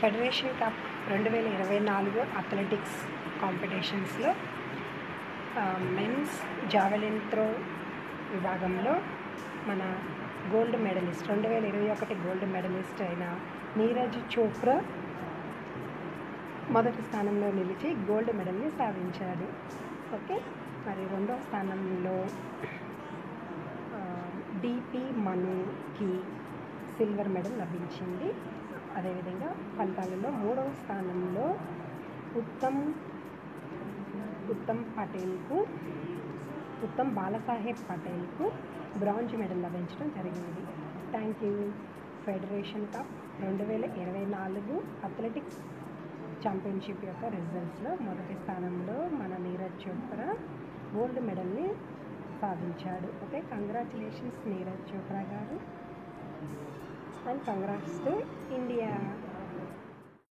Federation cup 2024 athletics కాంపిటీషన్స్లో men's javelin throw విభాగంలో మన గోల్డ్ మెడలిస్ట్ 2021 గోల్డ్ మెడలిస్ట్ అయిన నీరజ్ చోప్రా మొదటి స్థానంలో నిలిచి గోల్డ్ మెడల్ని సాధించాడు. ఓకే, మరి రెండవ స్థానంలో డిపి మనుకి సిల్వర్ మెడల్ లభించింది. అదేవిధంగా ఫలితాలలో మూడవ స్థానంలో ఉత్తమ్ బాలసాహెబ్ పటేల్కు బ్రాంజ్ మెడల్ లభించడం జరిగింది. Thank you. Federation cup 2024 athletics championship యొక్క రిజల్ట్స్లో మొదటి స్థానంలో మన నీరజ్ చోప్రా గోల్డ్ మెడల్ని సాధించాడు. ఓకే, కంగ్రాచులేషన్స్ నీరజ్ చోప్రా గారు, అండ్ కంగ్రాట్స్ టు ఇండియా.